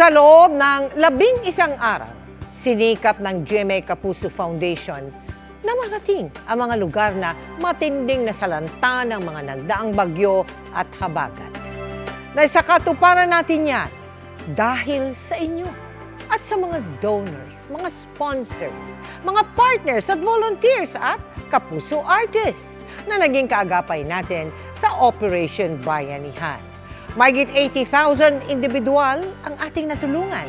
Sa loob ng 11 araw, sinikap ng GMA Kapuso Foundation na marating ang mga lugar na matinding nasalanta ng mga nagdaang bagyo at habagat. Naisa katuparan natin yan dahil sa inyo at sa mga donors, mga sponsors, mga partners at volunteers at Kapuso artists na naging kaagapay natin sa Operation Bayanihan. Mahigit 80,000 individual ang ating natulungan.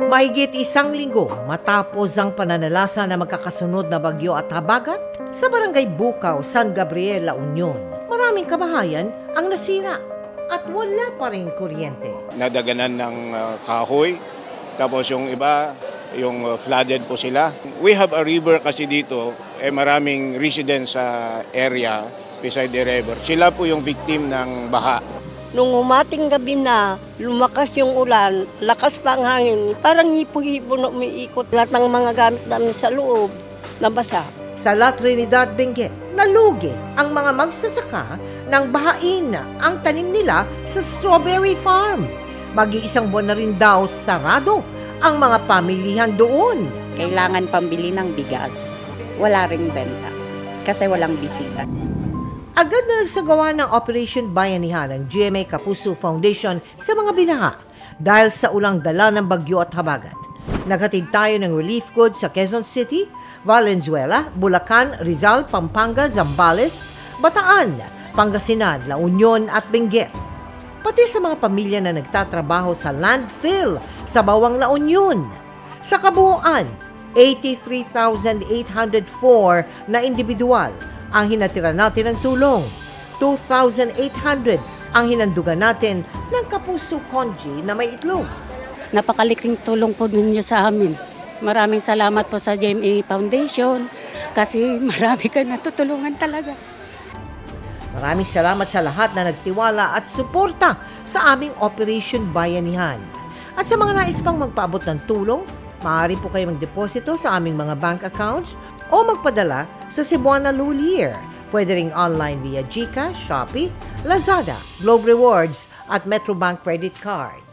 Mahigit isang linggo matapos ang pananalasa na magkakasunod na bagyo at habagat sa Barangay Bukaw, San Gabriel, La Union. Maraming kabahayan ang nasira at wala pa rin kuryente. Nadaganan ng kahoy, tapos yung iba, yung flooded po sila. We have a river kasi dito, maraming residents sa area beside the river. Sila po yung victim ng baha. Nung umating gabi na, lumakas yung ulan, lakas pa ang hangin, parang hipo-hipo na umiikot. Lahat ng mga gamit namin sa loob, nabasa. Sa La Trinidad, Benguet, nalugi ang mga magsasaka ng bahain ang tanim nila sa strawberry farm. Mag-iisang buwan na rin daw sarado ang mga pamilihan doon. Kailangan pambili ng bigas. Wala ring benta kasi walang bisita. Agad na nagsagawa ng Operation Bayanihan ng GMA Kapuso Foundation sa mga binaha dahil sa ulang dala ng bagyo at habagat. Naghatid tayo ng relief goods sa Quezon City, Valenzuela, Bulacan, Rizal, Pampanga, Zambales, Bataan, Pangasinan, La Union at Benguet. Pati sa mga pamilya na nagtatrabaho sa landfill sa Bawang La Union. Sa kabuuan, 83,804 na individual ang hinatira natin ng tulong. 2,800 ang hinandugan natin ng Kapuso Konji na may itlog. Napakaliking tulong po ninyo sa amin. Maraming salamat po sa GMA Foundation kasi marami kayo natutulungan talaga. Maraming salamat sa lahat na nagtiwala at suporta sa aming Operation Bayanihan. At sa mga nais pang magpaabot ng tulong, maaari po kayo magdeposito sa aming mga bank accounts o magpadala sa Cebuana Lulier. Pwede ring online via GCash, Shopee, Lazada, Globe Rewards at Metrobank Credit Card.